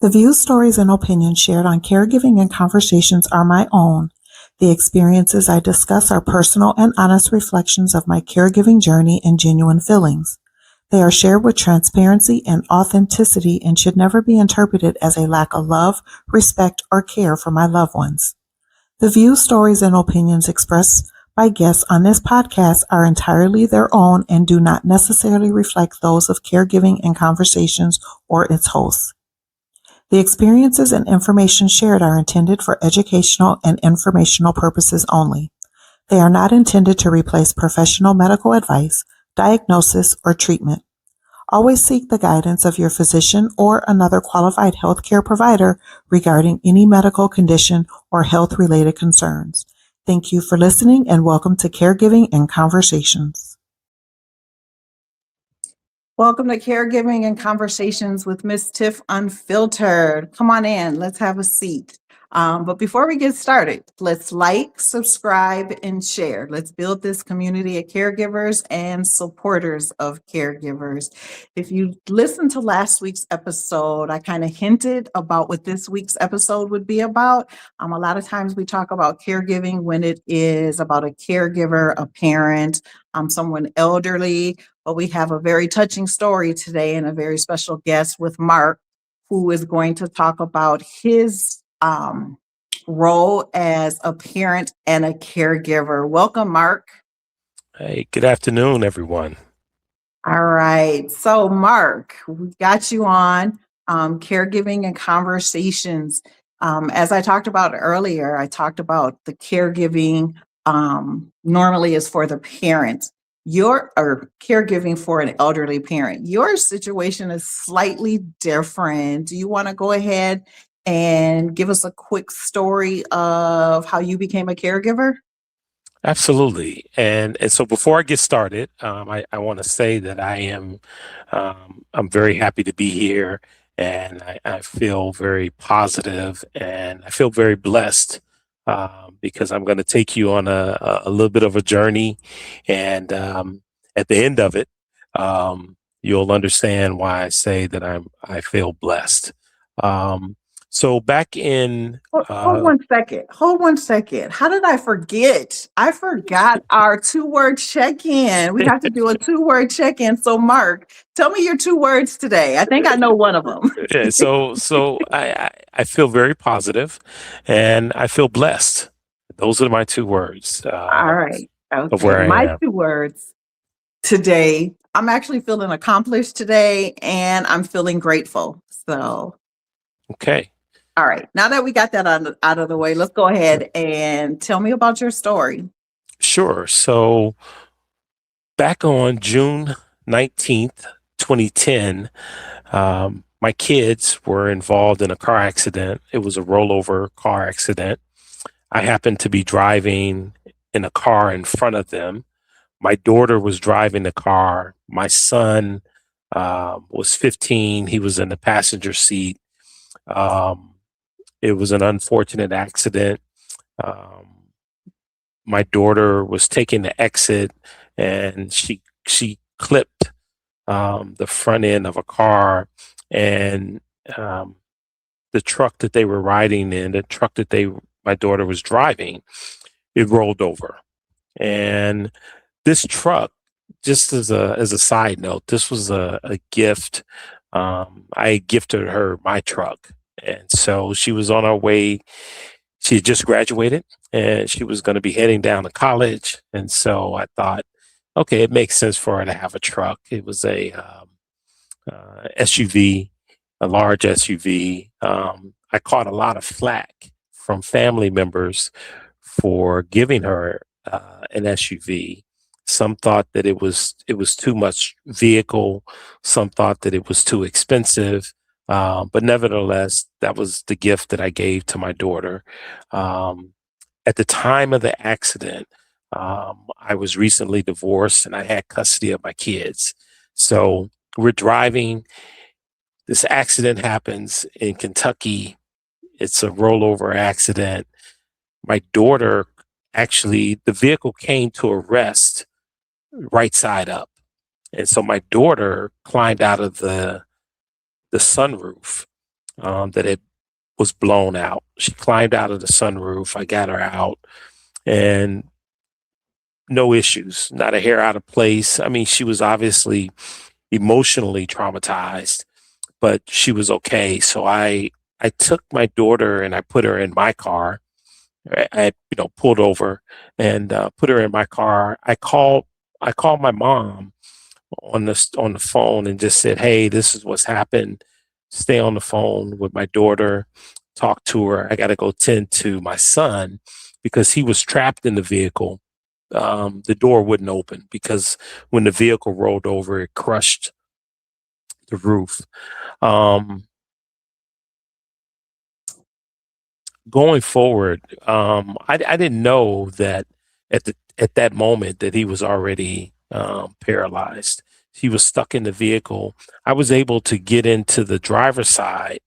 The views, stories, and opinions shared on Caregiving and Conversations are my own. The experiences I discuss are personal and honest reflections of my caregiving journey and genuine feelings. They are shared with transparency and authenticity and should never be interpreted as a lack of love, respect, or care for my loved ones. The views, stories, and opinions expressed by guests on this podcast are entirely their own and do not necessarily reflect those of Caregiving and Conversations or its hosts. The experiences and information shared are intended for educational and informational purposes only. They are not intended to replace professional medical advice, diagnosis, or treatment. Always seek the guidance of your physician or another qualified healthcare provider regarding any medical condition or health-related concerns. Thank you for listening and welcome to Caregiving and Conversations. Welcome to Caregiving and Conversations with Miss Tiff Unfiltered. Come on in, let's have a seat. But before we get started, let's like, subscribe, and share. Let's build this community of caregivers and supporters of caregivers. If you listened to last week's episode, I kind of hinted about what this week's episode would be about. A lot of times we talk about caregiving when it is about a caregiver, a parent, someone elderly, but we have a very touching story today and a very special guest with Marc, who is going to talk about his role as a parent and a caregiver. Welcome, Marc. Hey, good afternoon, everyone. All right. So, Marc, we got you on Caregiving and Conversations. As I talked about earlier, I talked about the caregiving normally is for the parent. Or caregiving for an elderly parent. Your situation is slightly different. Do you want to go ahead and give us a quick story of how you became a caregiver? Absolutely. And so before I get started, I want to say that I'm very happy to be here, and I feel very positive and I feel very blessed because I'm going to take you on a little bit of a journey, and at the end of it, you'll understand why I say that I feel blessed. So back in Hold one second. How did I forget? I forgot our 2-word check-in. We have to do a 2-word check-in. So, Marc, tell me your 2 words today. I think I know one of them. Yeah, so I feel very positive and I feel blessed. Those are my 2 words All right. of Okay. where I My am. 2 words today. I'm actually feeling accomplished today and I'm feeling grateful. So, Okay. all right. Now that we got that out of the way, let's go ahead and tell me about your story. Sure. So back on June 19th, 2010, my kids were involved in a car accident. It was a rollover car accident. I happened to be driving in a car in front of them. My daughter was driving the car. My son was 15. He was in the passenger seat. It was an unfortunate accident. My daughter was taking the exit, and she clipped the front end of a car, and the truck that they were riding in, the truck that my daughter was driving, it rolled over. And this truck, just as a side note, this was a gift. I gifted her my truck, and so she was on her way. She had just graduated, and she was going to be heading down to college. And so I thought, okay, it makes sense for her to have a truck. It was a SUV, a large SUV. I caught a lot of flack from family members for giving her an SUV. Some thought that it was too much vehicle. Some thought that it was too expensive. But nevertheless, that was the gift that I gave to my daughter. At the time of the accident, I was recently divorced and I had custody of my kids. So we're driving. This accident happens in Kentucky. It's a rollover accident. My daughter, actually, the vehicle came to a rest right side up. And so my daughter climbed out of the sunroof that it was blown out. She climbed out of the sunroof. I got her out, and no issues, not a hair out of place. I mean, she was obviously emotionally traumatized, but she was okay. So I took my daughter and I put her in my car. I pulled over and put her in my car. I called my mom on the phone and just said, "Hey, this is what's happened. Stay on the phone with my daughter. Talk to her. I got to go tend to my son because he was trapped in the vehicle. The door wouldn't open because when the vehicle rolled over, it crushed the roof." Um, Going forward, I didn't know that at that moment that he was already paralyzed. He was stuck in the vehicle. I was able to get into the driver's side,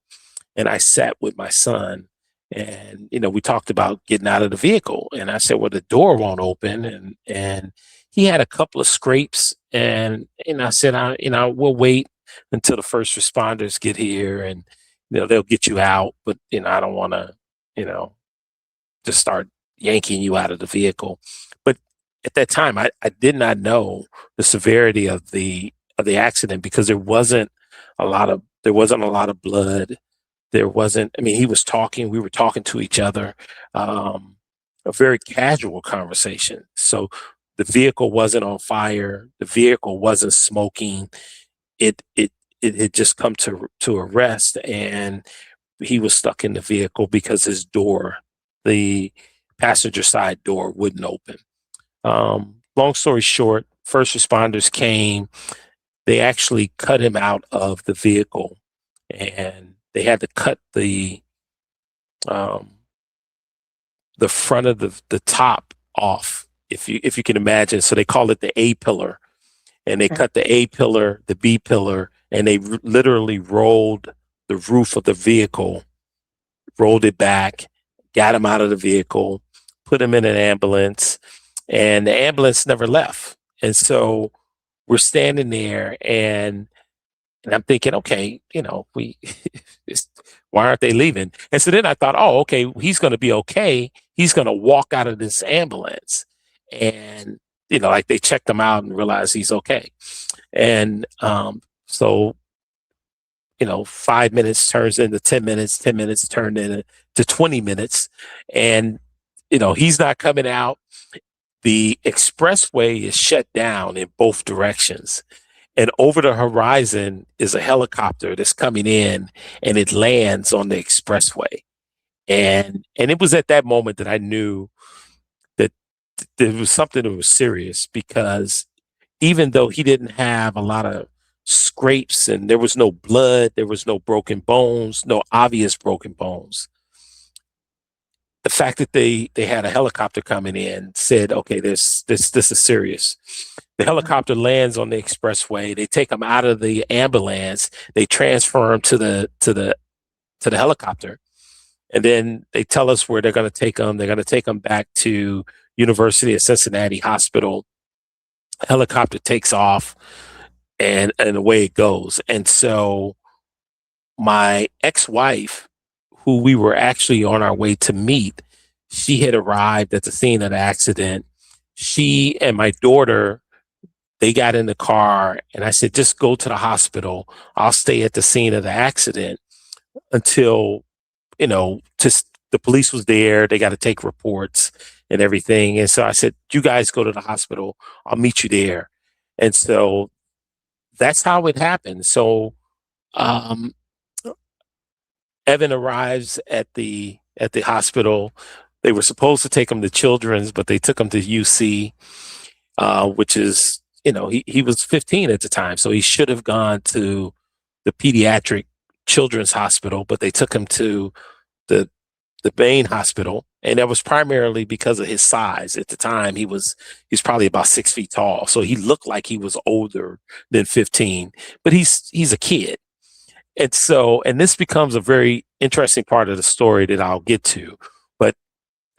and I sat with my son, and we talked about getting out of the vehicle, and I said, "Well, the door won't open," and he had a couple of scrapes, and I said, we'll wait until the first responders get here, and they'll get you out, but I don't want to you know just start yanking you out of the vehicle." But at that time, I did not know the severity of the accident because there wasn't a lot of blood. There wasn't, I mean, he was talking, we were talking to each other, a very casual conversation. So the vehicle wasn't on fire, the vehicle wasn't smoking. It had just come to a rest, and he was stuck in the vehicle because his door, the passenger side door, wouldn't open. Long story short, first responders came. They actually cut him out of the vehicle, and they had to cut um, the front of the top off, if you can imagine. So they call it the A pillar, and they Okay. cut the A pillar, the B pillar, and they literally rolled the roof of the vehicle, rolled it back, got him out of the vehicle, put him in an ambulance, and the ambulance never left. And so we're standing there, and I'm thinking, okay, we why aren't they leaving? And so then I thought, oh, okay, he's going to be okay. He's going to walk out of this ambulance, and like they checked him out and realized he's okay. And so 5 minutes turns into 10 minutes, 10 minutes turned into 20 minutes, and he's not coming out. The expressway is shut down in both directions. And over the horizon is a helicopter that's coming in, and it lands on the expressway. And it was at that moment that I knew that there was something that was serious, because even though he didn't have a lot of scrapes and there was no blood, there was no broken bones, no obvious broken bones, the fact that they had a helicopter coming in said, okay, this is serious. The helicopter lands on the expressway. They take him out of the ambulance. They transfer him to the helicopter, and then they tell us where they're going to take him. They're going to take him back to University of Cincinnati Hospital. Helicopter takes off, and away it goes. And so my ex-wife, who we were actually on our way to meet, she had arrived at the scene of the accident. She and my daughter, they got in the car, and I said, just go to the hospital. I'll stay at the scene of the accident until, just the police was there. They got to take reports and everything. And so I said, you guys go to the hospital. I'll meet you there. And so that's how it happened. So um, Evan arrives at the hospital. They were supposed to take him to Children's, but they took him to UC, which is, he was 15 at the time, so he should have gone to the pediatric children's hospital, but they took him to the main hospital, and that was primarily because of his size. At the time, he's probably about 6 feet tall, so he looked like he was older than 15, but he's a kid. And so, and this becomes a very interesting part of the story that I'll get to. But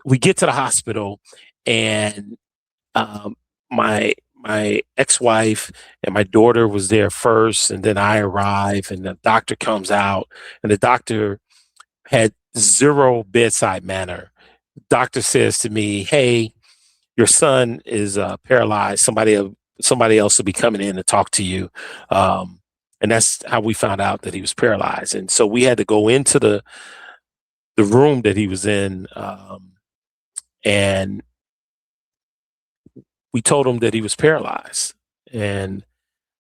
we get to the hospital, and um, my my ex-wife and my daughter was there first, and then I arrive, and the doctor comes out, and the doctor had zero bedside manner. Doctor says to me, "Hey, your son is paralyzed. Somebody else will be coming in to talk to you." And that's how we found out that he was paralyzed. And so we had to go into the room that he was in, and we told him that he was paralyzed. And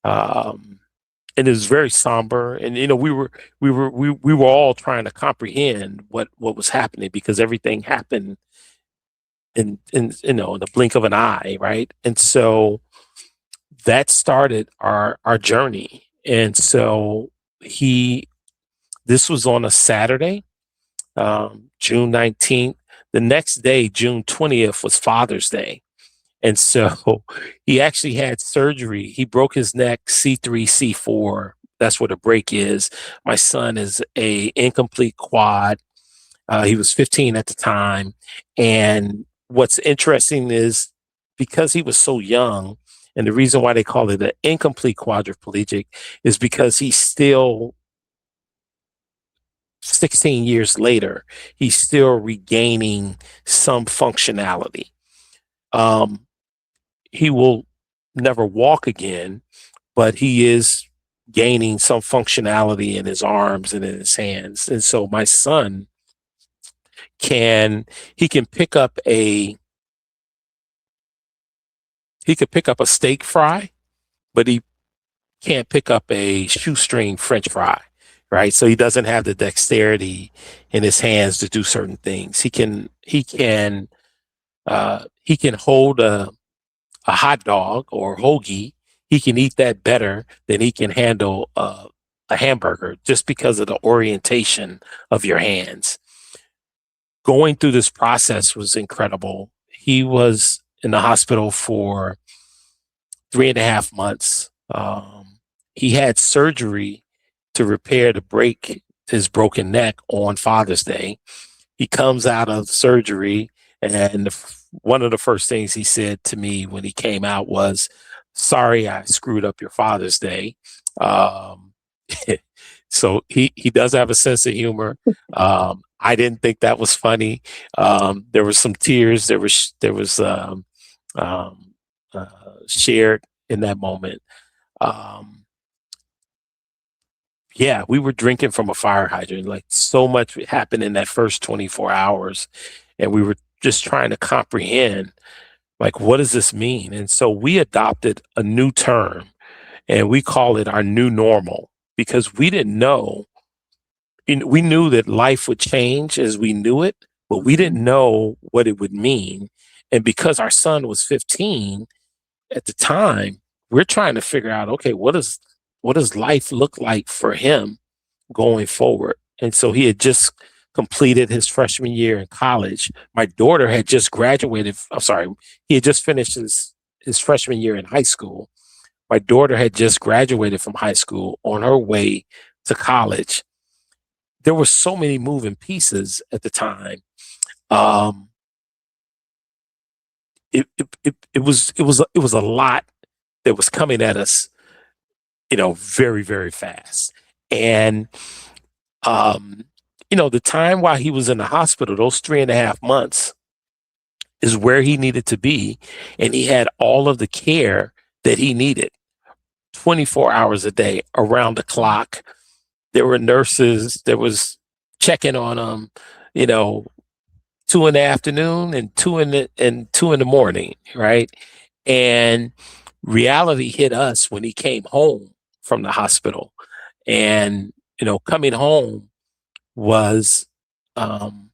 um, and it was very somber. And we were all trying to comprehend what was happening, because everything happened in the blink of an eye, right? And so that started our journey. And so he this was on a Saturday, June 19th. The next day, June 20th, was Father's Day. And so he actually had surgery. He broke his neck, C3, C4. That's where the break is. My son is a incomplete quad. He was 15 at the time. And what's interesting is, because he was so young, and the reason why they call it an incomplete quadriplegic is because he's still 16 years later, he's still regaining some functionality. He will never walk again, but he is gaining some functionality in his arms and in his hands. And so my son can he can pick up a he could pick up a steak fry, but he can't pick up a shoestring French fry, right? So he doesn't have the dexterity in his hands to do certain things. He can hold a hot dog or hoagie. He can eat that better than he can handle a hamburger, just because of the orientation of your hands. Going through this process was incredible. He was in the hospital for 3.5 months. He had surgery to repair to break his broken neck on Father's Day. He comes out of surgery, and one of the first things he said to me when he came out was, "Sorry, I screwed up your Father's Day." Um, so he does have a sense of humor. I didn't think that was funny. There was some tears. There was um, uh, shared in that moment. Um, yeah, we were drinking from a fire hydrant. Like, so much happened in that first 24 hours, and we were just trying to comprehend, like, what does this mean? And so we adopted a new term, and we call it our new normal, because we didn't know. We knew that life would change as we knew it, but we didn't know what it would mean. And because our son was 15 at the time, we're trying to figure out, okay, what does life look like for him going forward? And so he had just completed his freshman year in college. My daughter had just graduated. I'm sorry, he had just finished his freshman year in high school. My daughter had just graduated from high school on her way to college. There were so many moving pieces at the time. Um, it was a lot that was coming at us, very, very fast. And um, the time while he was in the hospital, those 3.5 months, is where he needed to be, and he had all of the care that he needed, 24 hours a day, around the clock. There were nurses. There was checking on him, you know, 2 in the afternoon and two in the morning, right? And reality hit us when he came home from the hospital. And coming home was um,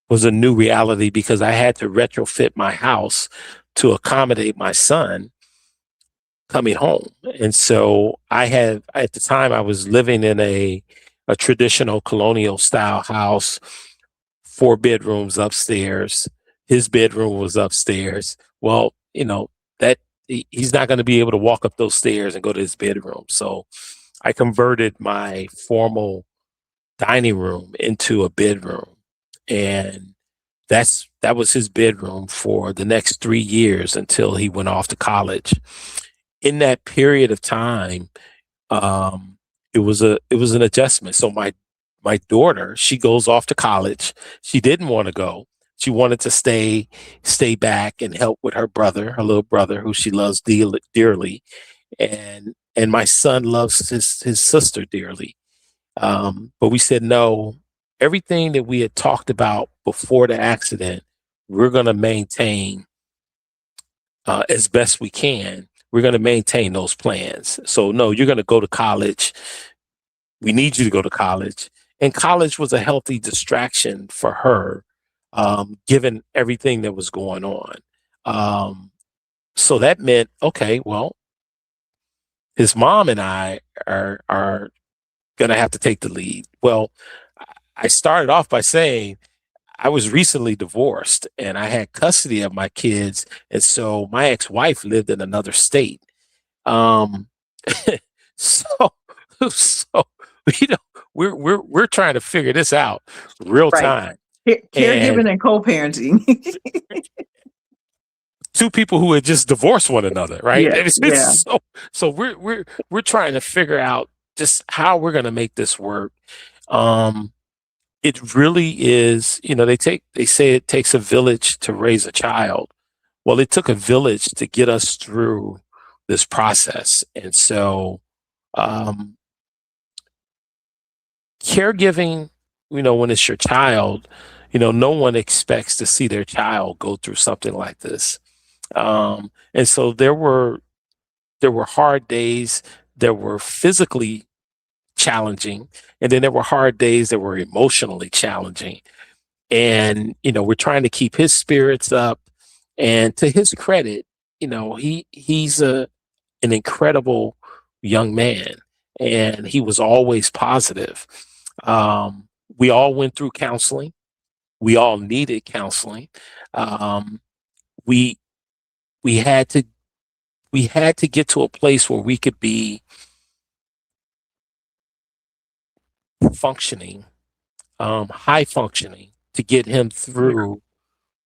was a new reality, because I had to retrofit my house to accommodate my son coming home. And so at the time, I was living in a traditional colonial style house, 4 bedrooms upstairs. His bedroom was upstairs. Well, that he's not going to be able to walk up those stairs and go to his bedroom. So I converted my formal dining room into a bedroom. And that was his bedroom for the next 3 years until he went off to college. In that period of time, um, it was an adjustment. So my daughter, she goes off to college. She didn't want to go. She wanted to stay back and help with her little brother, who she loves dearly, and my son loves his sister dearly. But we said no. Everything that we had talked about before the accident, we're going to maintain as best we can. We're going to maintain those plans. So no, you're going to go to college. We need you to go to college. And college was a healthy distraction for her, given everything that was going on. So that meant, okay, well, his mom and I are going to have to take the lead. Well, I started off by saying I was recently divorced and I had custody of my kids. And so my ex-wife lived in another state. Um, so, so, you know, we're trying to figure this out real Right. time. Caregiving And and co-parenting. two people who had just divorced one another, right? Yeah, yeah. So we're trying to figure out just how we're going to make this work. Um, it really is, they say it takes a village to raise a child. Well, it took a village to get us through this process. And so, um, caregiving, when it's your child, no one expects to see their child go through something like this. And so there were hard days, there were physically challenging, and then there were hard days that were emotionally challenging. And, we're trying to keep his spirits up. And to his credit, he's an incredible young man, and he was always positive. We all went through counseling. We all needed counseling. Um, we we had to we had to get to a place where we could be functioning, high functioning, to get him through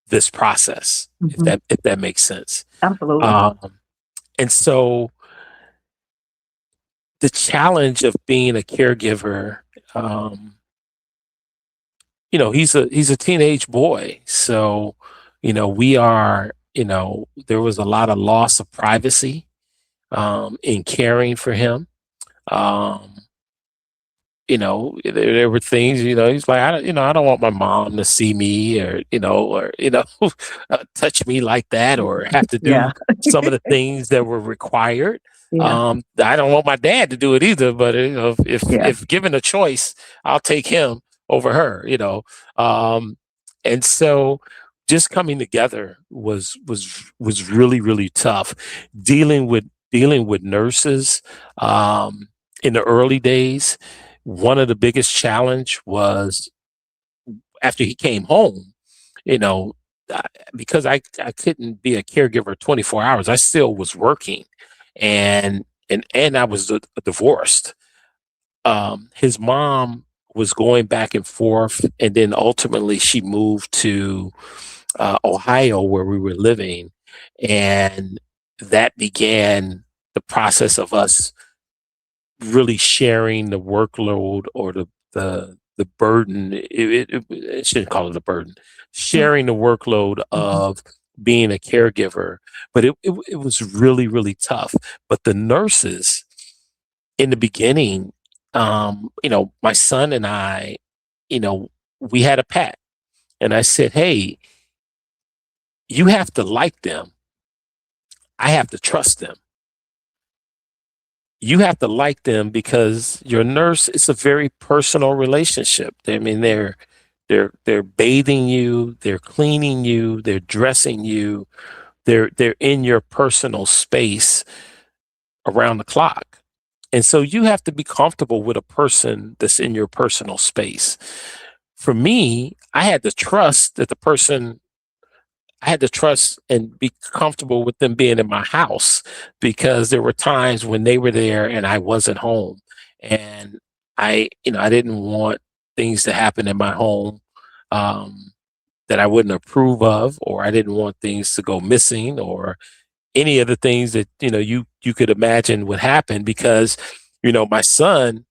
this process, Mhm. if that makes sense. Absolutely. Um, and so the challenge of being a caregiver, um, he's a teenage boy. So, we are, there was a lot of loss of privacy in caring for him. Um, there were things, he's like, I don't want my mom to see me, or touch me like that, or have to Yeah. do some of the things that were required. Yeah. I don't want my dad to do it either, but Yeah. if given a choice, I'll take him over her. Um, and so just coming together was really, really tough. Dealing with nurses in the early days. One of the biggest challenge was after he came home, you know, I- because I couldn't be a caregiver 24 hours. I still was working, and I was divorced. His mom was going back and forth, and then ultimately she moved to Ohio, where we were living, and that began the process of us really sharing the workload, or the burden. I shouldn't call it a burden. Yeah. Sharing the workload Mhm. of being a caregiver, but it was really, really tough. But the nurses in the beginning, my son and I, you know, we had a pact, and I said, "Hey, you have to like them. I have to trust them. You have to like them because your nurse is a very personal relationship. I mean, they're bathing you, they're cleaning you, they're dressing you, they're in your personal space around the clock. And so you have to be comfortable with a person that's in your personal space. For me, I had to trust and be comfortable with them being in my house, because there were times when they were there and I wasn't home. And I didn't want things to happen in my home. Um, that I wouldn't approve of, or I didn't want things to go missing, or any of the things that you could imagine would happen, because my son,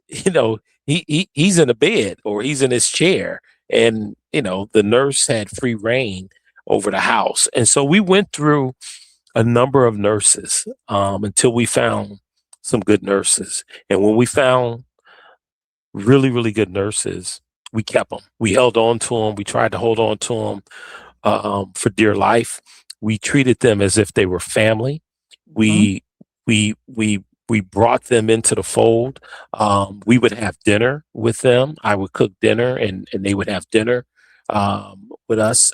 he's in a bed or he's in his chair, and the nurse had free reign over the house. And so we went through a number of nurses, until we found some good nurses. And when we found really, really good nurses, we kept them. We held on to them. We tried to hold on to them for dear life. We treated them as if they were family. Mhm. We we we we brought them into the fold. We would have dinner with them. I would cook dinner, and they would have dinner with us,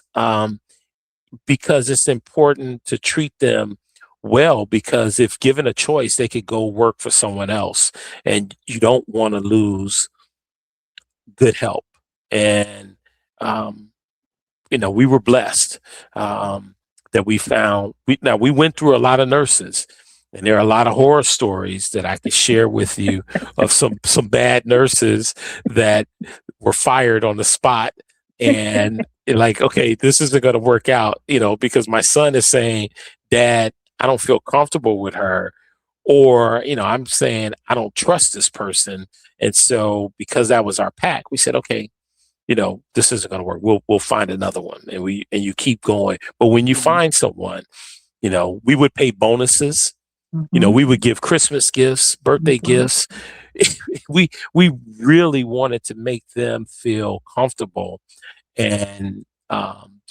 because it's important to treat them well, because if given a choice, they could go work for someone else, and you don't want to lose good help. And um, we were blessed, that we found. We went through a lot of nurses, and there are a lot of horror stories that I could share with you of some bad nurses that were fired on the spot, and like, okay, this isn't going to work out, because my son is saying, "Dad, I don't feel comfortable with her," or I'm saying, "I don't trust this person," and so because that was our pact, we said, "Okay, this isn't going to work. We'll find another one," and you keep going. But when you Mhm. find someone, we would pay bonuses. Mhm. We would give Christmas gifts, birthday Mhm. gifts. We really wanted to make them feel comfortable, and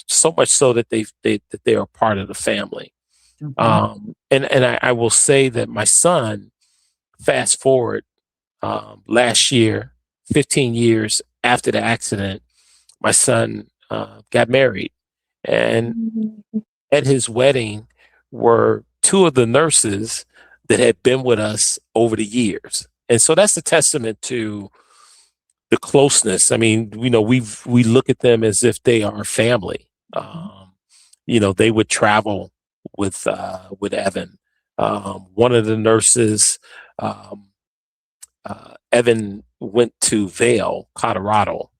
so much so that they are part of the family. Mhm. And I will say that my son, fast forward, last year, 15 years after the accident, my son got married, and Mhm. at his wedding were two of the nurses that had been with us over the years. And so that's a testament to the closeness. I mean, we look at them as if they are family. They would travel with Evan. One of the nurses, um, Evan went to Vail, Colorado,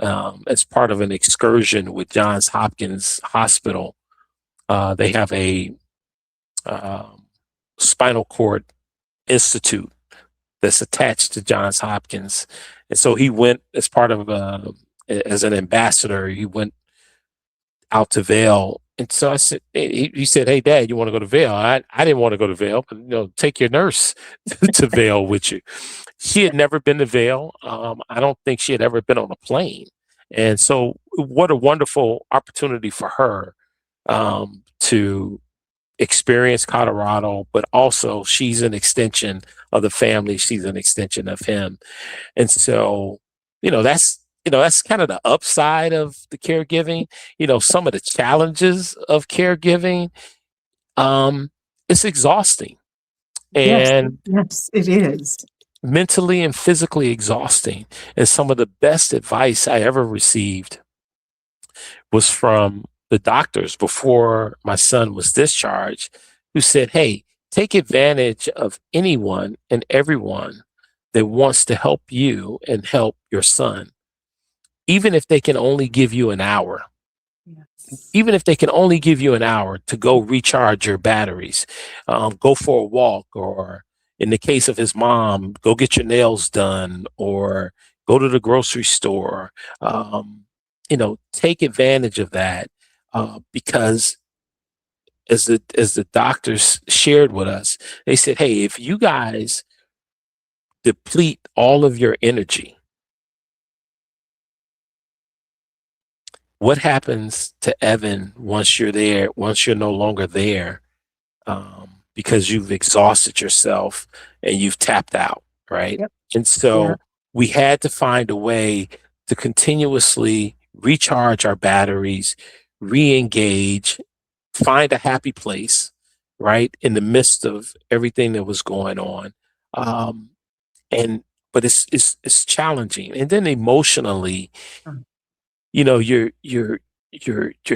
as part of an excursion with Johns Hopkins Hospital. They have a um, spinal cord institute that's attached to Johns Hopkins, and so he went as part of as an ambassador. He went out to Vail, and so I said, he said, "Hey, Dad, you want to go to Vail?" I didn't want to go to Vail, but take your nurse to Vail with you. She had never been to Vail. I don't think she had ever been on a plane, and so what a wonderful opportunity for her, to experience Colorado, but also she's an extension of the family. She's an extension of him. And so, that's kind of the upside of the caregiving. Some of the challenges of caregiving, um, it's exhausting, Yes, and yes, it is. mentally and physically exhausting. And some of the best advice I ever received was from the doctors before my son was discharged, who said, "Hey, take advantage of anyone and everyone that wants to help you and help your son, even if they can only give you an hour." Yes. Even if they can only give you an hour to go recharge your batteries, go for a walk, or in the case of his mom, go get your nails done, or go to the grocery store. Take advantage of that, because as the doctors shared with us, they said, "Hey, if you guys deplete all of your energy, what happens to Evan once you're there? Once you're no longer there?" Because you've exhausted yourself and you've tapped out, right? Yep. And Yeah. so we had to find a way to continuously recharge our batteries, re-engage, find a happy place, right, in the midst of everything that was going on. Um, and but it's challenging. And then emotionally, Mm. you're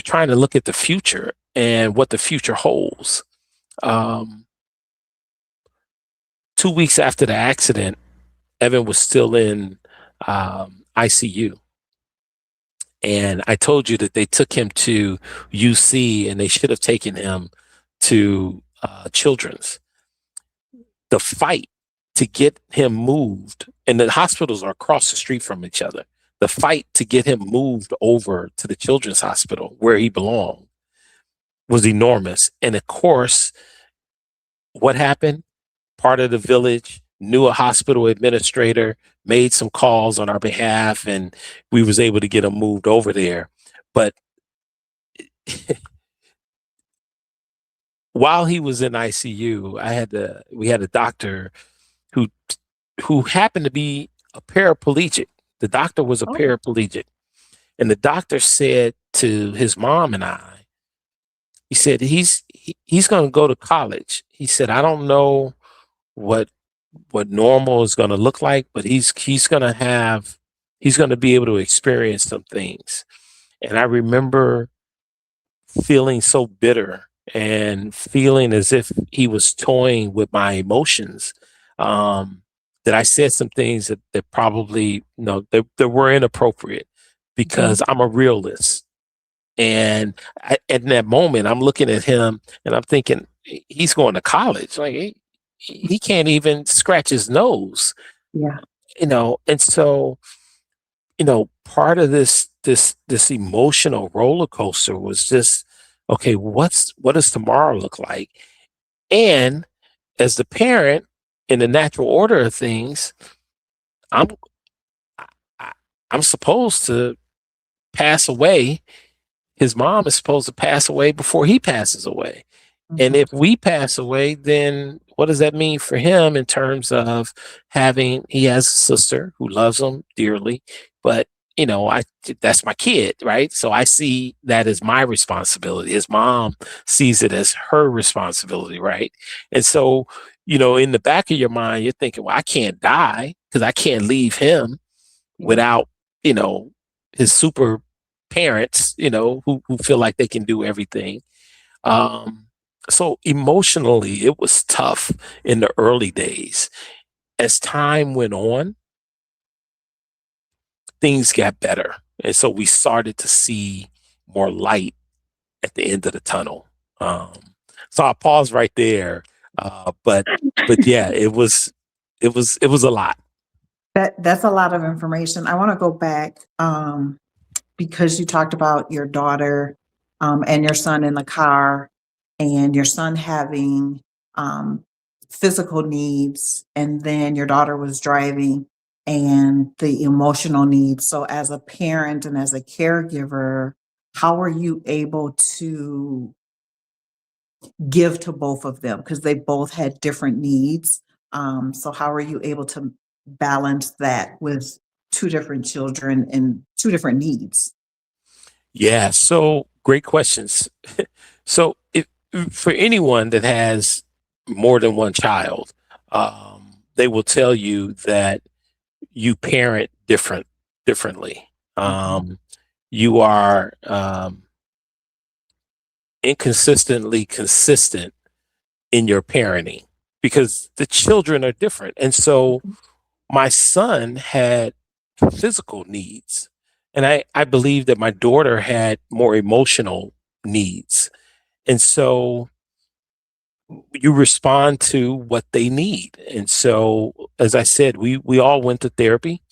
trying to look at the future and what the future holds. Um, 2 weeks after the accident, Evan was still in ICU, And I told you that they took him to UC and they should have taken him to Children's. The fight to get him moved, and the hospitals are across the street from each other. The fight to get him moved over to the Children's Hospital where he belonged was enormous. And of course, what happened? Part of the village knew a hospital administrator, made some calls on our behalf, and we was able to get him moved over there. But while he was in ICU, we had a doctor who happened to be a paraplegic. The doctor was a paraplegic. And the doctor said to his mom and I, he said, he's going to go to college. He said, I don't know what normal is going to look like, but he's going to be able to experience some things. And I remember feeling so bitter and feeling as if he was toying with my emotions. That I said some things that probably, that were inappropriate because I'm a realist. And at that moment, I'm looking at him and I'm thinking, he's going to college. Like he can't even scratch his nose. Yeah. And so, part of this emotional roller coaster was just, okay, what does tomorrow look like? And as the parent, in the natural order of things, I'm supposed to pass away. His mom is supposed to pass away before he passes away. Mm-hmm. And if we pass away, then what does that mean for him in terms of he has a sister who loves him dearly, but that's my kid, right? So I see that as my responsibility. His mom sees it as her responsibility, right? And so, in the back of your mind, you're thinking, well, I can't die because I can't leave him without, his super parents, who feel like they can do everything. So emotionally, it was tough in the early days. As time went on, things got better. And so we started to see more light at the end of the tunnel. So I'll pause right there. But yeah, it was a lot. That's a lot of information. I want to go back because you talked about your daughter and your son in the car, and your son having physical needs, and then your daughter was driving, and the emotional needs. So as a parent and as a caregiver, how are you able to give to both of them? Because they both had different needs. So how are you able to balance that with two different children and two different needs? Yeah, so great questions. So if for anyone that has more than one child, they will tell you that you parent differently. You are inconsistently consistent in your parenting because the children are different. And so my son had physical needs, and I believe that my daughter had more emotional needs. And so you respond to what they need. And so, as I said, we all went to therapy.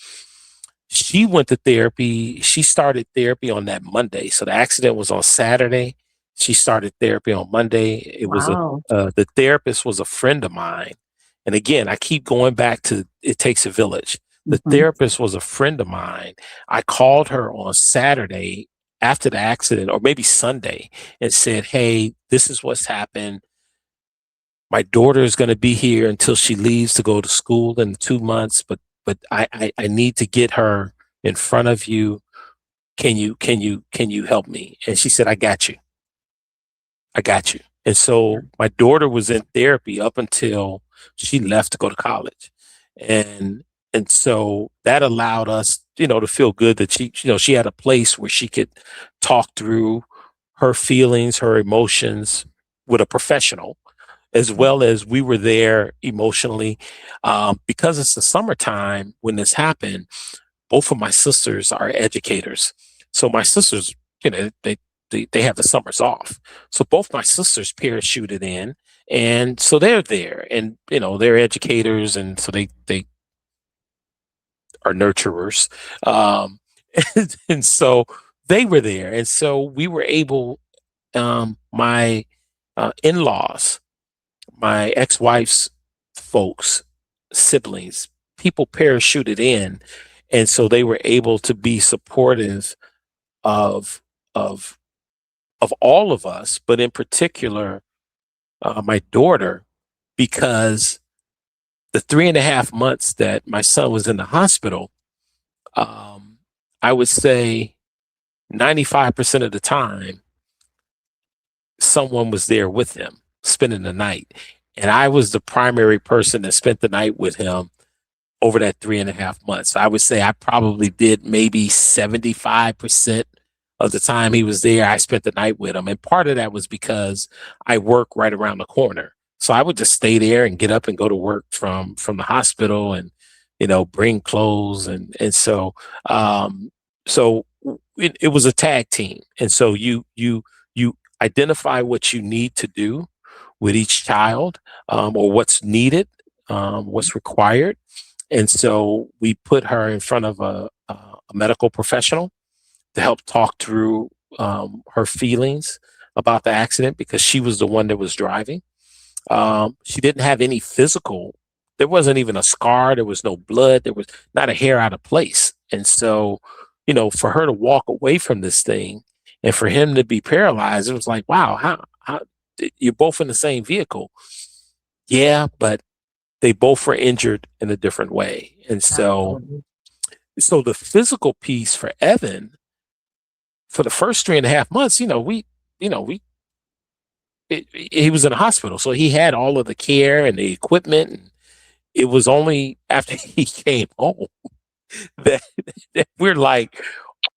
She went to therapy. She started therapy on that Monday. So the accident was on Saturday. She started therapy on Monday. It was the therapist was a friend of mine. And again, I keep going back to it takes a village. The therapist was a friend of mine. I called her on Saturday after the accident, or maybe Sunday, and said, hey, this is what's happened. My daughter is going to be here until she leaves to go to school in 2 months, but I need to get her in front of you. Can you help me? And she said, I got you. And so my daughter was in therapy up until she left to go to college. And so that allowed us, to feel good that she had a place where she could talk through her feelings, her emotions with a professional, as well as we were there emotionally. Because it's the summertime when this happened, both of my sisters are educators. So my sisters, they have the summers off. So both my sisters parachuted in, and so they're there, and they're educators, and so they are nurturers, um, and so they were there, and so we were able. My in-laws, my ex-wife's folks, siblings, people parachuted in, and so they were able to be supportive of of of all of us, but in particular, my daughter, because the 3.5 months that my son was in the hospital, um, I would say 95% of the time, someone was there with him, spending the night. And I was the primary person that spent the night with him over that 3.5 months. I would say I probably did maybe 75% of the time he was there. I spent the night with him. And part of that was because I work right around the corner. So I would just stay there and get up and go to work from the hospital, and bring clothes, and so it was a tag team. And so you identify what you need to do with each child, or what's needed, what's required. And so we put her in front of a medical professional to help talk through her feelings about the accident, because she was the one that was driving. She didn't have any physical. There wasn't even a scar. There was no blood. There was not a hair out of place. And so, for her to walk away from this thing and for him to be paralyzed, it was like, wow, how you're both in the same vehicle. Yeah, but they both were injured in a different way. And Absolutely. so the physical piece for Evan, for the first 3.5 months, he was in the hospital, so he had all of the care and the equipment. And it was only after he came home that, that we're like,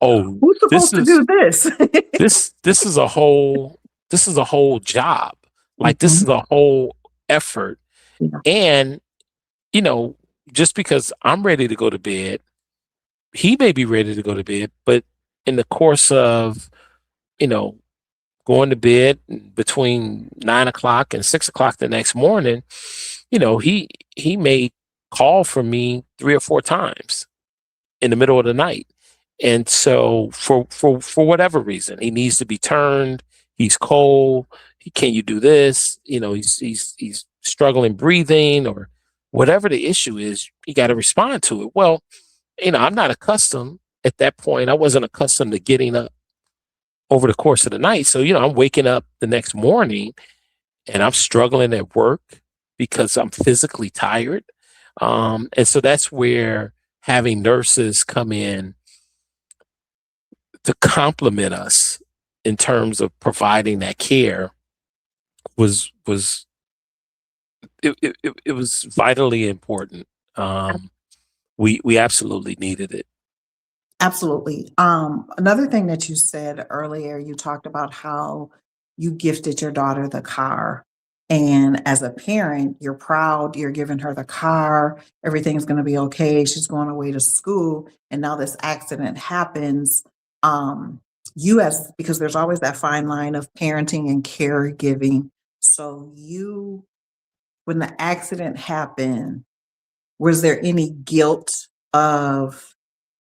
oh, Who's this supposed to is do this? this is a whole job. Like, this Mhm. is a whole effort. Yeah. And you know, just because I'm ready to go to bed, he may be ready to go to bed, but in the course of, you know, going to bed between 9 o'clock and 6 o'clock the next morning, he may call for me 3 or 4 times in the middle of the night. And so for whatever reason, he needs to be turned. He's cold. Can you do this? He's struggling breathing, or whatever the issue is. You got to respond to it. Well, I'm not accustomed at that point. I wasn't accustomed to getting up over the course of the night. So, I'm waking up the next morning and I'm struggling at work because I'm physically tired. And so that's where having nurses come in to complement us in terms of providing that care was it was vitally important. We absolutely needed it. Absolutely. Another thing that you said earlier, you talked about how you gifted your daughter the car. And as a parent, you're proud, you're giving her the car, everything's going to be okay. She's going away to school. And now this accident happens. Um, because there's always that fine line of parenting and caregiving. So, when the accident happened, was there any guilt of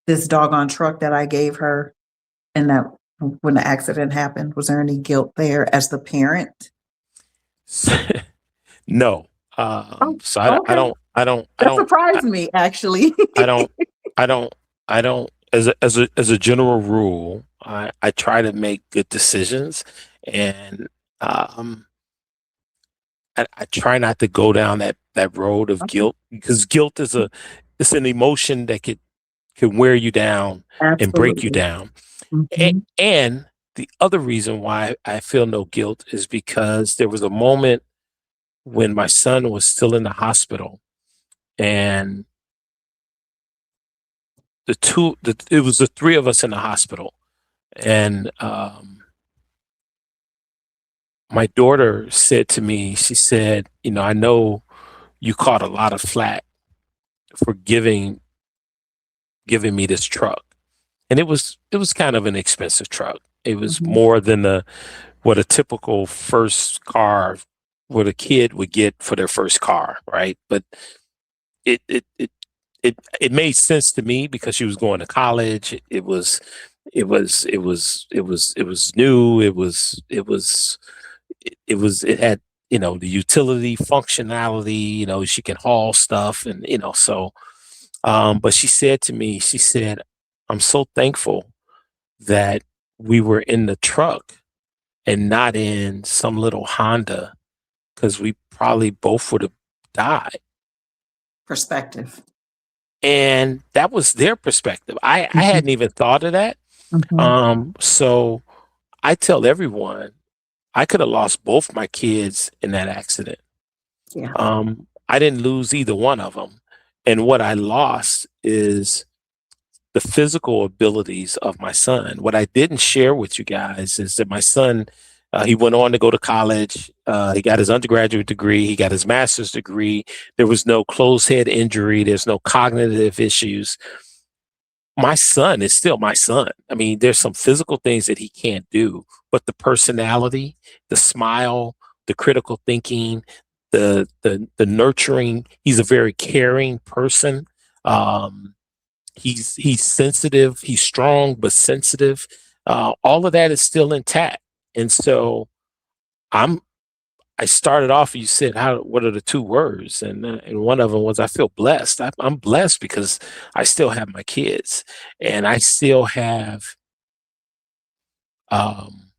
this doggone truck that I gave her, and that when the accident happened, was there any guilt there as the parent? No. Oh, So I okay. don't I don't I That don't I, surprised me actually. I don't I don't I don't as a general rule, I try to make good decisions, and um I try not to go down that road of Okay. guilt, because guilt it's an emotion that can wear you down and break you Absolutely. down. Mhm. And the other reason why I feel no guilt is because there was a moment when my son was still in the hospital, and it was the three of us in the hospital, and my daughter said to me, she said, I know you caught a lot of flack for giving me this truck. and it was kind of an expensive truck. It was Mhm. more than what a typical first car, what a kid would get for their first car, right? But it it it it made sense to me because she was going to college. It was new. It had, the utility functionality. She can haul stuff, and so. But she said to me, she said, "I'm so thankful that we were in the truck and not in some little Honda, because we probably both would have died." Perspective. And that was their perspective. I Mhm. hadn't even thought of that. Mhm. So I tell everyone I could have lost both my kids in that accident. Yeah. I didn't lose either one of them. And what I lost is the physical abilities of my son. What I didn't share with you guys is that my son, he went on to go to college. He got his undergraduate degree. He got his master's degree. There was no closed head injury. There's no cognitive issues. My son is still my son. I mean, there's some physical things that he can't do, but the personality, the smile, the critical thinking, the nurturing. He's a very caring person. Um, he's sensitive. He's strong but sensitive. All of that is still intact, and so I'm. I started off. You said, "How? What are the two words?" And one of them was, "I feel blessed." I'm blessed because I still have my kids, and I still have. Um,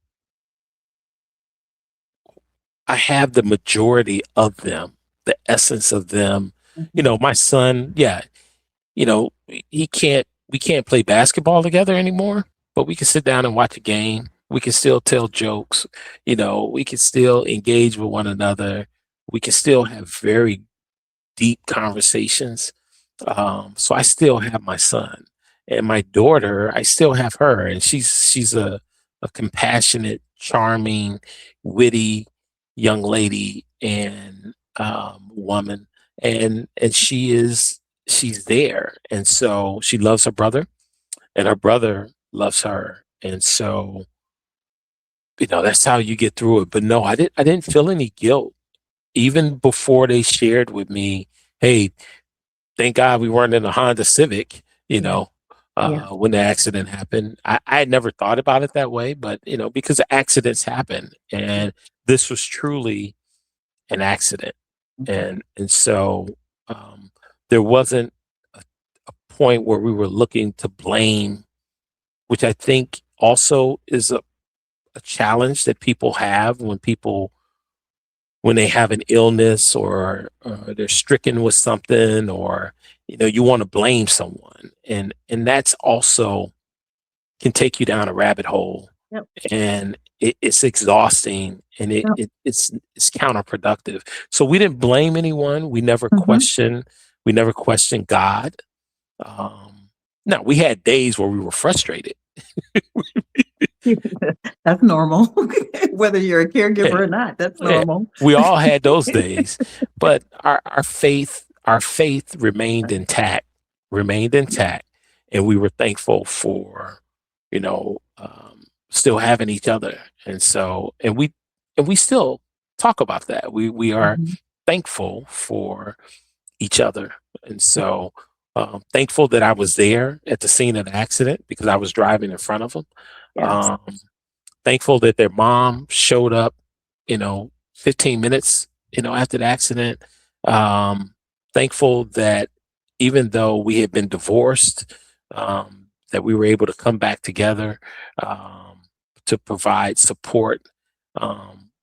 I have the majority of them, the essence of them. Mhm. My son, yeah, he can't we can't play basketball together anymore, but we can sit down and watch a game. We can still tell jokes. We can still engage with one another. We can still have very deep conversations. So I still have my son, and my daughter. I still have her, and she's a compassionate, charming, witty young lady and woman, and she's there, and so she loves her brother, and her brother loves her, and so that's how you get through it. But no, I didn't feel any guilt even before they shared with me, "Hey, thank God we weren't in a Honda Civic," Yeah. Yeah. when the accident happened. I had never thought about it that way, but because accidents happen, and this was truly an accident. Mhm. And so um, there wasn't a point where we were looking to blame, which I think also is a challenge that people have when they have an illness, or they're stricken with something, or you want to blame someone, and that's also can take you down a rabbit hole, Yep. and it's exhausting, and Yep. it's counterproductive. So we didn't blame anyone. Mhm. We never questioned God. um now we had days where we were frustrated. That's normal. Whether you're a caregiver or not, that's Yeah, normal. we all had those days, but our faith remained intact, and we were thankful for, still having each other, and we still talk about that. We are Mhm. thankful for each other, and so thankful that I was there at the scene of the accident because I was driving in front of them. Yes. Um, Thankful that their mom showed up, 15 minutes, after the accident. Um, Thankful that even though we had been divorced, that we were able to come back together, to provide support.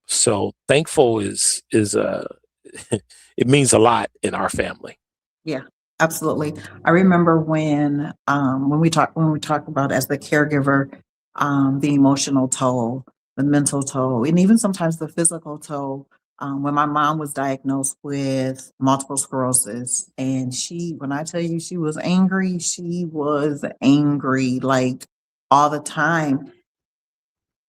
So thankful is it means a lot in our family. Yeah, absolutely. I remember when we talk about as the caregiver, the emotional toll, the mental toll, and even sometimes the physical toll. When my mom was diagnosed with multiple sclerosis, and when I tell you she was angry like all the time.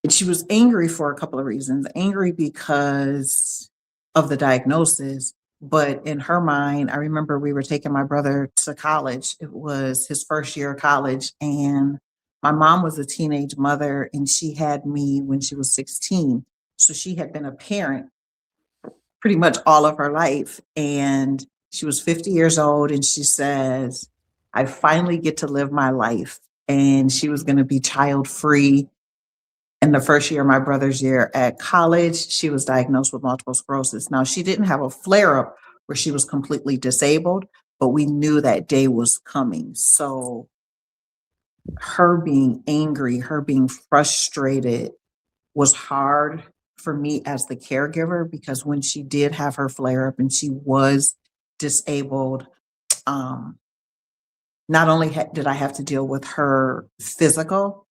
And she was angry for a couple of reasons. Angry because of the diagnosis, but in her mind, I remember we were taking my brother to college. It was his first year of college, and My mom was a teenage mother and she had me when she was 16. So she had been a parent pretty much all of her life. And she was 50 years old and she says, I finally get to live my life. And she was going to be child free. In the first year of my brother's year at college, she was diagnosed with multiple sclerosis. Now, she didn't have a flare up where she was completely disabled, but we knew that day was coming. So her being angry, her being frustrated was hard for me as the caregiver because when she did have her flare up and she was disabled, um, not only did I have to deal with her physical,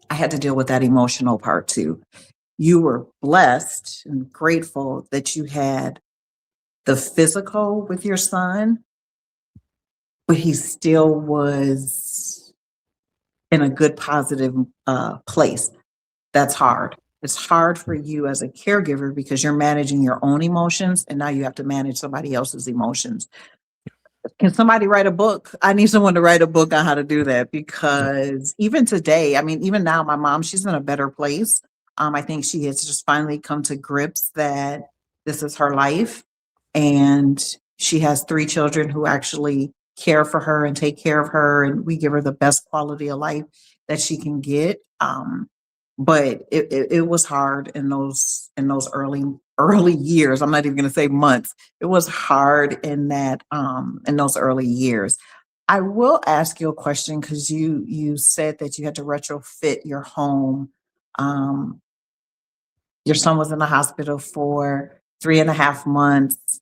I had to deal with that emotional part too. You were blessed and grateful that you had the physical with your son, but he still was in a good, positive place. That's hard. It's hard for you as a caregiver because you're managing your own emotions and now you have to manage somebody else's emotions. Can somebody write a book? I need someone to write a book on how to do that because even today, I mean, even now, my mom, she's in a better place. I think she has just finally come to grips that this is her life. And she has 3 children who actually care for her and take care of her. And we give her the best quality of life that she can get. But it was hard in those early years. I'm not even going to say months. It was hard in those early years. I will ask you a question because you said that you had to retrofit your home. Um, your son was in the hospital for 3.5 months.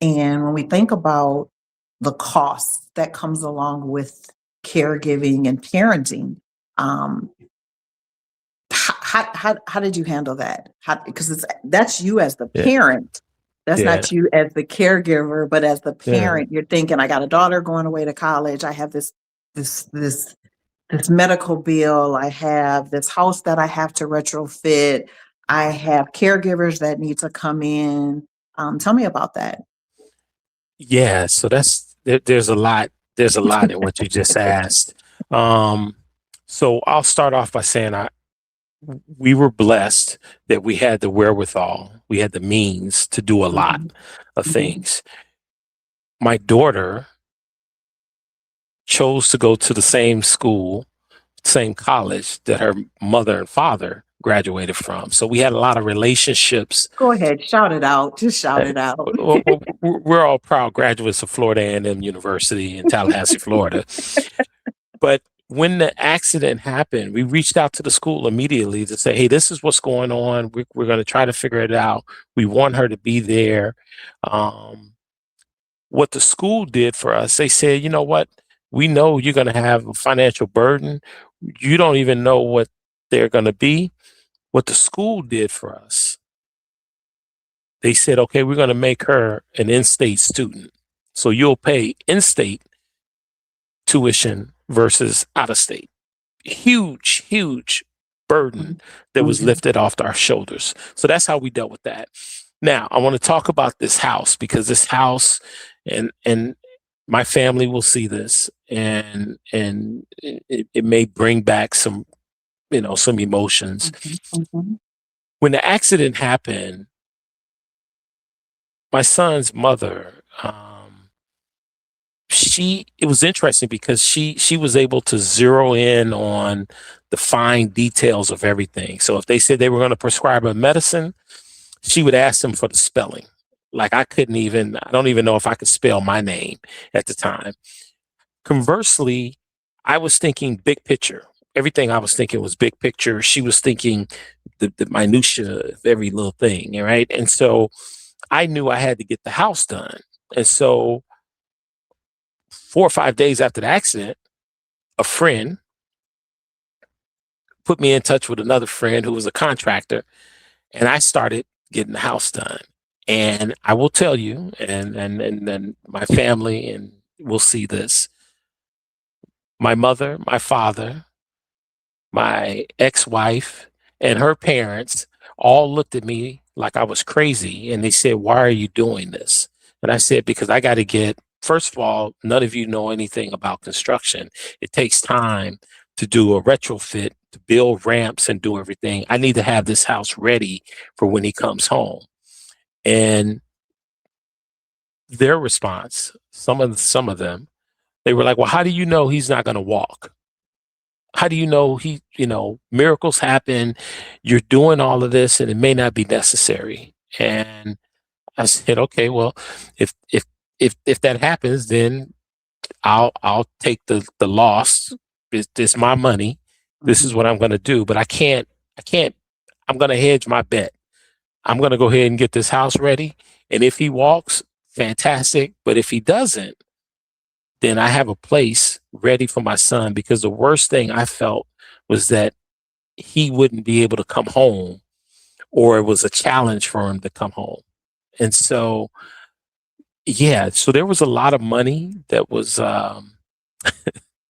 And when we think about the cost that comes along with caregiving and parenting, um, how did you handle that? Because that's you as the Yeah. parent. That's Yeah. not you as the caregiver, but as the Yeah. parent, you're thinking, I got a daughter going away to college. I have this this medical bill. I have this house that I have to retrofit. I have caregivers that need to come in. Tell me about that. Yeah. So there's a lot. There's a lot in what you just asked. Um, so I'll start off by saying we were blessed that we had the wherewithal, we had the means to do a lot Mhm, of mhm. things. My daughter chose to go to the same school, same college that her mother and father graduated from. So we had a lot of relationships. Go ahead, shout it out. Just shout Uh, it out. we're all proud graduates of Florida A&M University in Tallahassee, Florida. But when the accident happened, we reached out to the school immediately to say, hey, this is what's going on. We're going to try to figure it out. We want her to be there. Um, what the school did for us, they said, you know what? We know you're going to have a financial burden. You don't even know what they're going to be. What the school did for us, they said, okay, we're going to make her an in-state student. So you'll pay in-state tuition versus out-of-state. Huge, huge burden Mhm, that was mhm. lifted off our shoulders. So that's how we dealt with that. Now, I want to talk about this house because this house and my family will see this and it may bring back some, some emotions. Mhm, mhm, When the accident happened, my son's mother, it was interesting because she was able to zero in on the fine details of everything. So if they said they were going to prescribe a medicine, she would ask them for the spelling. Like I don't even know if I could spell my name at the time. Conversely, I was thinking big picture. Everything I was thinking was big picture. She was thinking the minutia of every little thing, right? And so I knew I had to get the house done. And so 4 or 5 days after the accident, a friend put me in touch with another friend who was a contractor, and I started getting the house done. And I will tell you, and then my family and will see this. My mother, my father, my ex-wife, and her parents all looked at me like I was crazy, and they said, "Why are you doing this?" And I said, "Because I got to get." First of all, none of you know anything about construction. It takes time to do a retrofit, to build ramps and do everything. I need to have this house ready for when he comes home. And their response, some of them, they were like, well, how do you know he's not going to walk? How do you know miracles happen? You're doing all of this and it may not be necessary. And I said, okay, well, if that happens, then I'll take the loss. It's my money. This is what I'm going to do, but I can't, I'm going to hedge my bet. I'm going to go ahead and get this house ready. And if he walks, fantastic. But if he doesn't, then I have a place ready for my son, because the worst thing I felt was that he wouldn't be able to come home, or it was a challenge for him to come home. And so, yeah, so there was a lot of money that was, there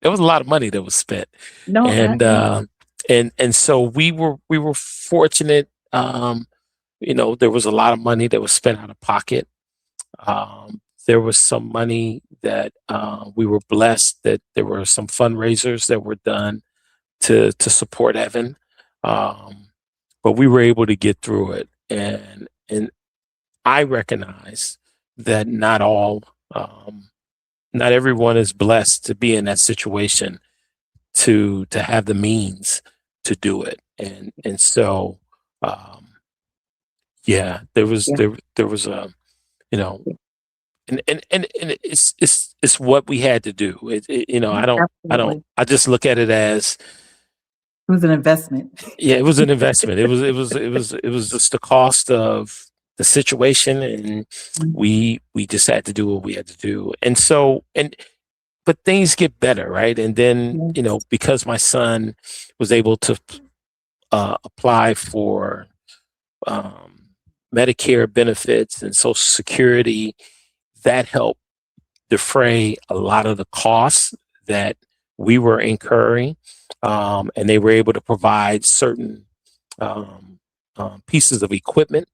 was a lot of money that was spent. No, And so we were fortunate. There was a lot of money that was spent out of pocket. There was some money that we were blessed that there were some fundraisers that were done to support Evan. But we were able to get through it. And I recognize that not everyone is blessed to be in that situation to have the means to do it. And so, yeah, there was a, and it's what we had to do. I just look at it as, it was an investment. Yeah, it was an investment. It was just the cost of the situation, and we just had to do what we had to do. And so, but things get better, right? And then, because my son was able to apply for Medicare benefits and Social Security, that helped defray a lot of the costs that we were incurring. And they were able to provide certain pieces of equipment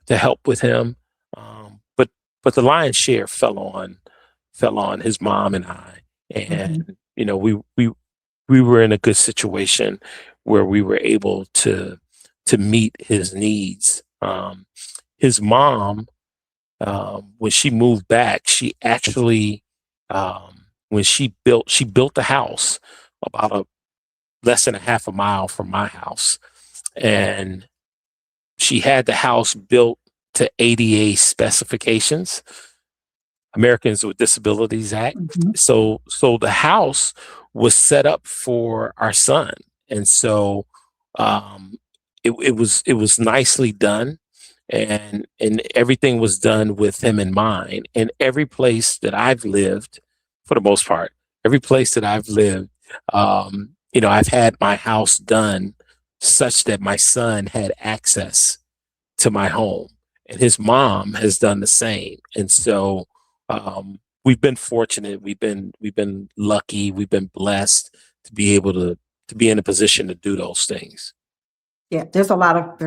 to help with him. But the lion's share fell on his mom and I. And, we were in a good situation where we were able to meet his needs. His mom, when she moved back, she actually, when she built a house about less than a half a mile from my house. And she had the house built to ADA specifications, Americans with Disabilities Act. So the house was set up for our son. And so it was nicely done, and everything was done with him in mind. And every place that I've lived, for the most part, I've had my house done such that my son had access to my home, and his mom has done the same. And so we've been fortunate. We've been lucky. We've been blessed to be able to be in a position to do those things. Yeah, there's a lot of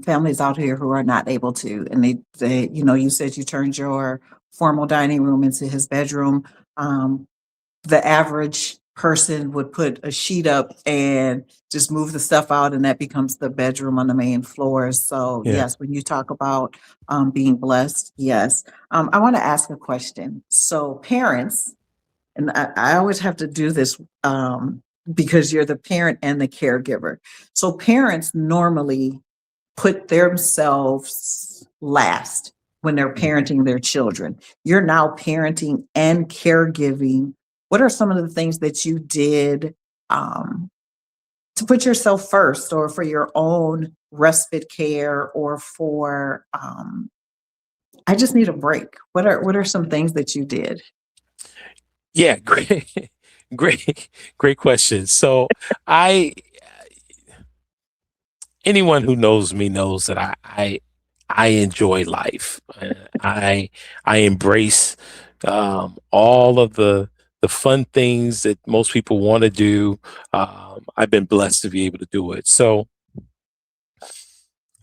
families out here who are not able to, and they you said you turned your formal dining room into his bedroom. The average person would put a sheet up and just move the stuff out, and that becomes the bedroom on the main floor. So yes, when you talk about being blessed, yes. I want to ask a question. So parents, and I always have to do this because you're the parent and the caregiver. So parents normally put themselves last when they're parenting their children. You're now parenting and caregiving. What are some of the things that you did to put yourself first, or for your own respite care, or for I just need a break? What are some things that you did? Yeah, great question. So anyone who knows me knows that I enjoy life. I embrace all of the fun things that most people want to do. I've been blessed to be able to do it. So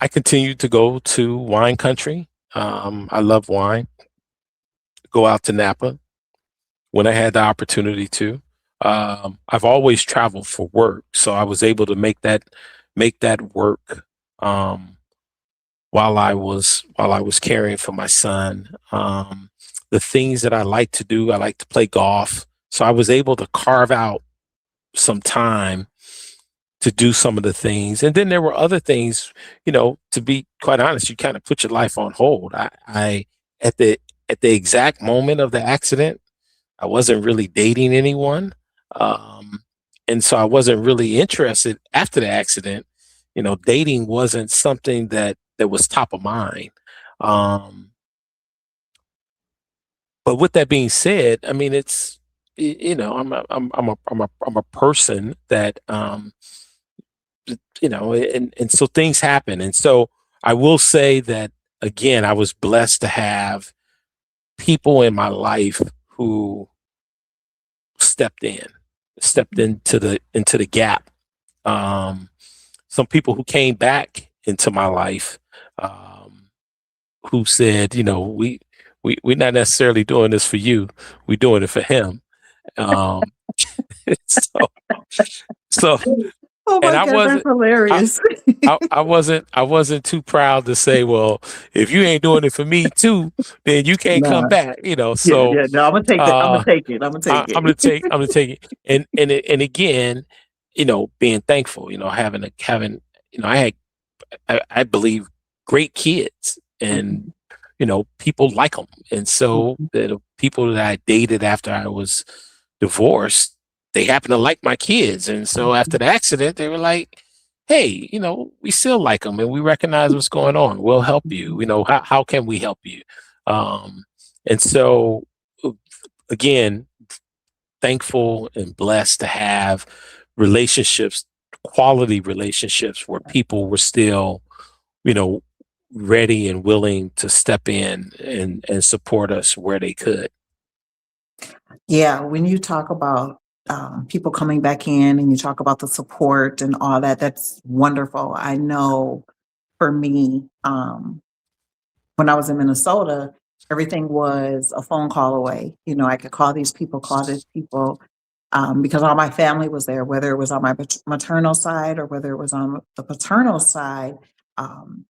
I continue to go to wine country. I love wine. Go out to Napa when I had the opportunity to. I've always traveled for work, so I was able to make that work while I was caring for my son. The things that I like to do, I like to play golf, so I was able to carve out some time to do some of the things. And then there were other things, to be quite honest, you kind of put your life on hold. I at the at the exact moment of the accident, I wasn't really dating anyone. Um, and so I wasn't really interested after the accident. Dating wasn't something that was top of mind. Um, but with that being said, I mean, I'm a person that, and so things happen. And so I will say that again, I was blessed to have people in my life who stepped in, stepped into the gap. Um, some people who came back into my life, who said, we're not necessarily doing this for you, we're doing it for him. Um, so, so, Oh and my God, that's I, hilarious. I wasn't too proud to say, well, if you ain't doing it for me too, then you can't come No, back. yeah, So yeah, no, I'm gonna take that. I'm gonna uh, take it. I'm gonna take I'm it. gonna take it, and again, being thankful, I had, I believe, great kids, and people like them, and so the people that I dated after I was divorced, they happen to like my kids, and so after the accident, they were like, "Hey, we still like them, and we recognize what's going on. We'll help you. How can we help you?" Um, and so, again, thankful and blessed to have relationships, quality relationships where people were still, you know, ready and willing to step in and support us where they could. Yeah, when you talk about people coming back in and you talk about the support and all that, that's wonderful. I know for me, when I was in Minnesota, everything was a phone call away. I could call these people, because all my family was there, whether it was on my maternal side or whether it was on the paternal side. Um,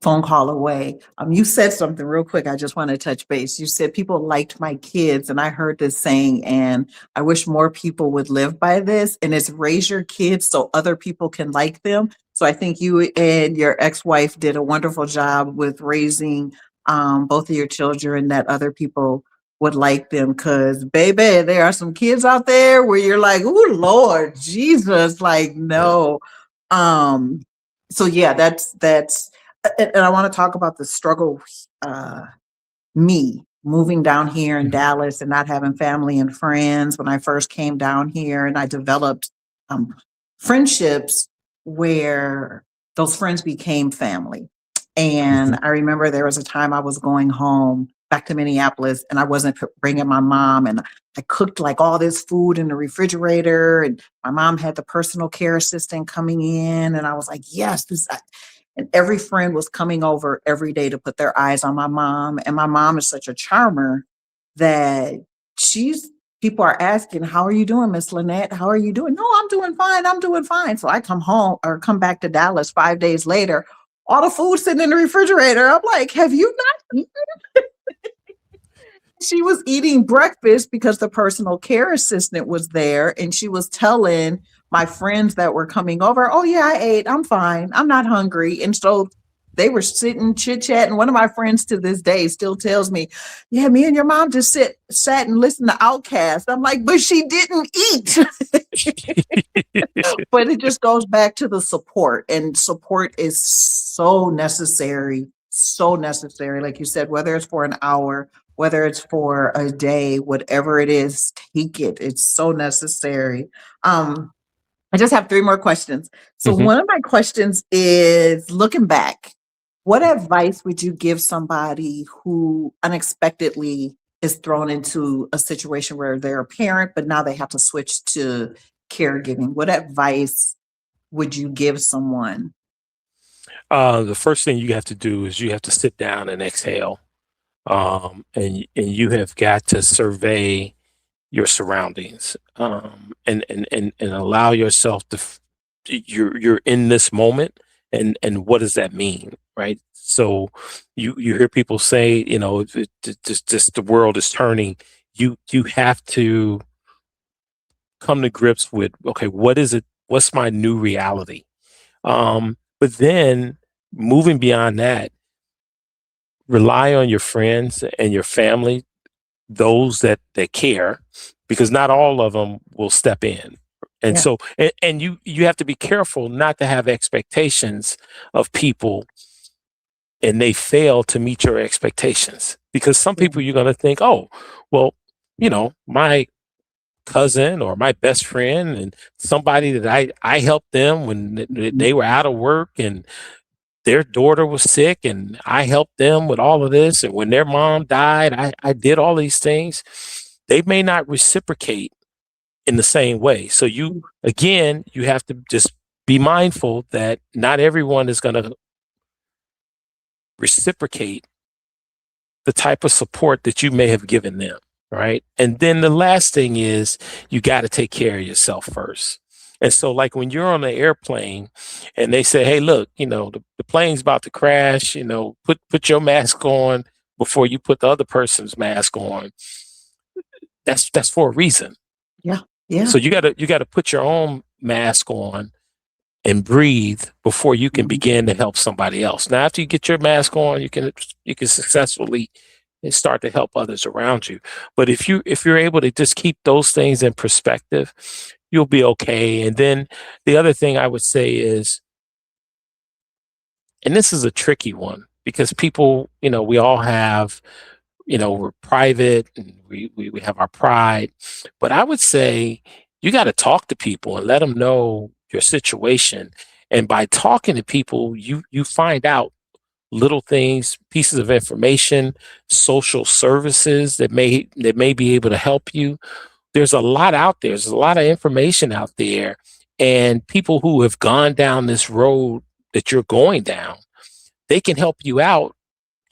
Phone call away. You said something real quick. I just want to touch base. You said people liked my kids, and I heard this saying, and I wish more people would live by this. And it's raise your kids so other people can like them. So I think you and your ex-wife did a wonderful job with raising both of your children that other people would like them. Because, baby, there are some kids out there where you're like, oh, Lord Jesus, like, no. Um, so yeah, that's and I want to talk about the struggle, uh, me moving down here in Mhm. Dallas and not having family and friends when I first came down here, and I developed um, friendships where those friends became family. And Mhm. I remember there was a time I was going home back to Minneapolis, and I wasn't bringing my mom, and I cooked like all this food in the refrigerator, and my mom had the personal care assistant coming in, and I was like, yes, and every friend was coming over every day to put their eyes on my mom. And my mom is such a charmer that she's people are asking, how are you doing, Miss Lynette? How are you doing? No, I'm doing fine. I'm doing fine. So I come home or come back to Dallas 5 days later, all the food sitting in the refrigerator. I'm like, have you not eaten? She was eating breakfast because the personal care assistant was there, and she was telling my friends that were coming over, oh yeah, I ate, I'm fine, I'm not hungry. And so they were sitting chit-chatting. One of my friends to this day still tells me, yeah, me and your mom just sat and listened to Outcast. I'm like, but she didn't eat. But it just goes back to the support, and support is so necessary. Like you said, whether it's for an hour, whether it's for a day, whatever it is, take it. It's so necessary. I just have three more questions. So Mhm. one of my questions is, looking back, what advice would you give somebody who unexpectedly is thrown into a situation where they're a parent, but now they have to switch to caregiving? What advice would you give someone? The first thing you have to do is you have to sit down and exhale, and you have got to survey your surroundings, and allow yourself to you're in this moment, and what does that mean, right? So you hear people say, just the world is turning. You have to come to grips with, okay, what is it? What's my new reality? But then moving beyond that, rely on your friends and your family, those that care, because not all of them will step in. And Yeah. so, and you have to be careful not to have expectations of people and they fail to meet your expectations, because some Yeah. people you're going to think, oh, well, my cousin or my best friend and somebody that I helped them when they were out of work and their daughter was sick and I helped them with all of this. And when their mom died, I did all these things. They may not reciprocate in the same way. So you have to just be mindful that not everyone is going to reciprocate the type of support that you may have given them. Right. And then the last thing is you got to take care of yourself first. And so, like when you're on the airplane and they say, hey, look, the plane's about to crash, put your mask on before you put the other person's mask on. That's for a reason. Yeah. Yeah. So you gotta put your own mask on and breathe before you can begin to help somebody else. Now, after you get your mask on, you can successfully start to help others around you. But if you're able to just keep those things in perspective, you'll be okay. And then the other thing I would say is, and this is a tricky one because people, we all have, we're private and we have our pride. But I would say you got to talk to people and let them know your situation. And by talking to people, you find out little things, pieces of information, social services that may be able to help you. There's a lot out there. There's a lot of information out there, and people who have gone down this road that you're going down, they can help you out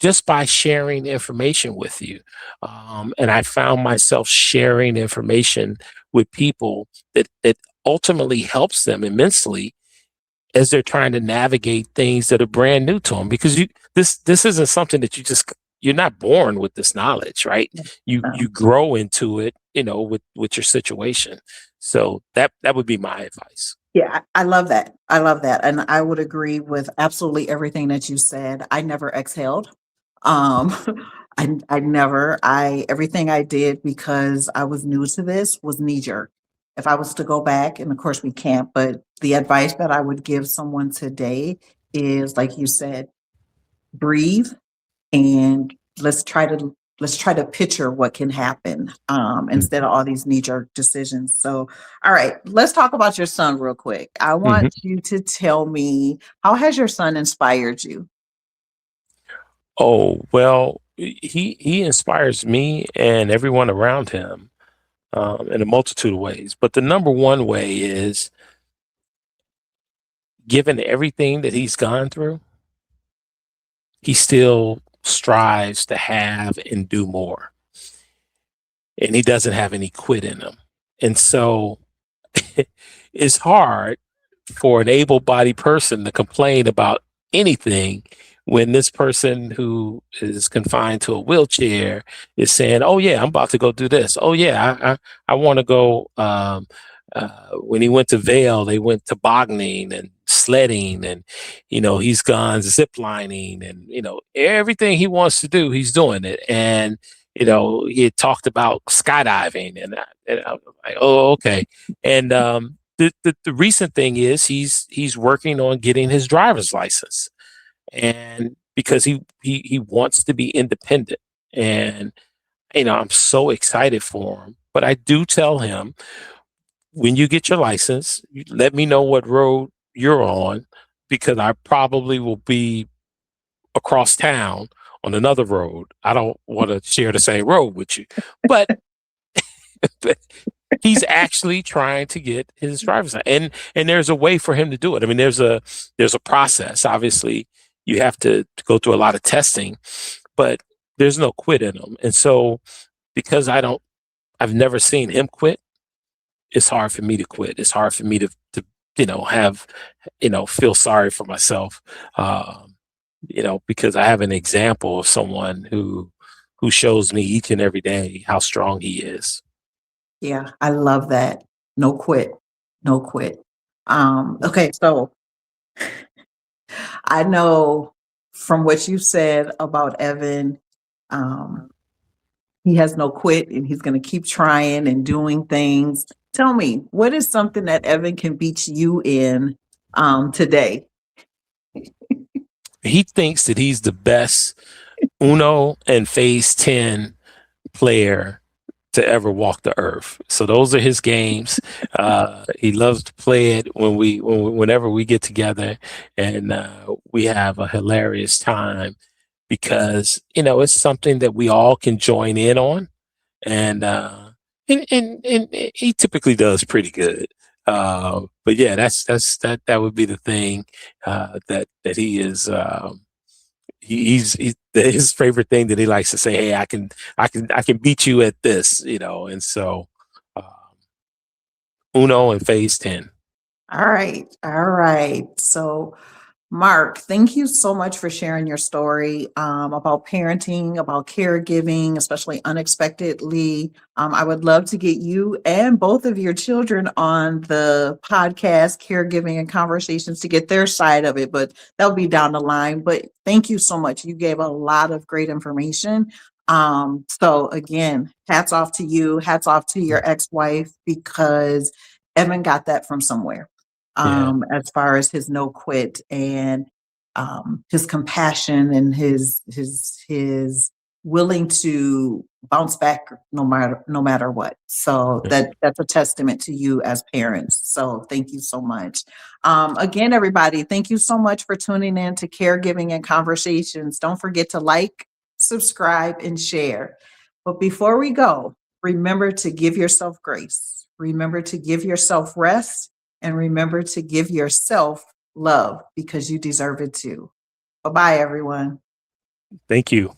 just by sharing information with you. And I found myself sharing information with people that ultimately helps them immensely as they're trying to navigate things that are brand new to them, because this isn't something that you're not born with this knowledge, right? You grow into it, with your situation. So that would be my advice. Yeah, I love that. I love that. And I would agree with absolutely everything that you said. I never exhaled. Um, everything I did because I was new to this was knee jerk. If I was to go back, and of course we can't, but the advice that I would give someone today is, like you said, breathe and let's try to picture what can happen, instead of all these knee-jerk decisions. So, all right, let's talk about your son real quick. I Mhm. want you to tell me, how has your son inspired you? Oh, well, he inspires me and everyone around him, in a multitude of ways. But the number one way is, given everything that he's gone through, he still strives to have and do more. And he doesn't have any quit in him. And so it's hard for an able-bodied person to complain about anything when this person who is confined to a wheelchair is saying, "Oh yeah, I'm about to go do this. Oh yeah, I want to go." When he went to Vail, they went tobogganing and sledding, and he's gone zip lining, and everything he wants to do, he's doing it. And he had talked about skydiving, and I was like, "Oh, okay." And the recent thing is he's working on getting his driver's license, and because he wants to be independent. And I'm so excited for him. But I do tell him, when you get your license, you let me know what road you're on, because I probably will be across town on another road. I don't want to share the same road with you, but he's actually trying to get his driver's license, and there's a way for him to do it. I mean, there's a process. Obviously, you have to go through a lot of testing, but there's no quit in them. And so, because I don't I've never seen him quit. It's hard for me to quit. It's hard for me to have, feel sorry for myself, because I have an example of someone who shows me each and every day how strong he is. Yeah, I love that. No quit. No quit. Okay, so I know from what you said about Evan, um, he has no quit and he's going to keep trying and doing things. Tell me, what is something that Evan can beat you in today? He thinks that he's the best Uno and Phase 10 player to ever walk the earth. So those are his games. He loves to play it whenever we get together, and we have a hilarious time because it's something that we all can join in on, and he typically does pretty good. But yeah, that would be the thing that he is. He's his favorite thing that he likes to say, "Hey, I can beat you at this," and so Uno and Phase 10. All right. All right. So Marc, thank you so much for sharing your story about parenting, about caregiving, especially unexpectedly. I would love to get you and both of your children on the podcast, Caregiving and Conversations, to get their side of it, but that'll be down the line. But thank you so much. You gave a lot of great information. So again, hats off to you, hats off to your ex-wife, because Evan got that from somewhere, Yeah, as far as his no quit and his compassion and his willing to bounce back no matter what. So that's a testament to you as parents. So thank you so much. Again, everybody, thank you so much for tuning in to Caregiving and Conversations. Don't forget to like, subscribe, and share. But before we go, remember to give yourself grace. Remember to give yourself rest, and remember to give yourself love because you deserve it too. Bye-bye, everyone. thank you.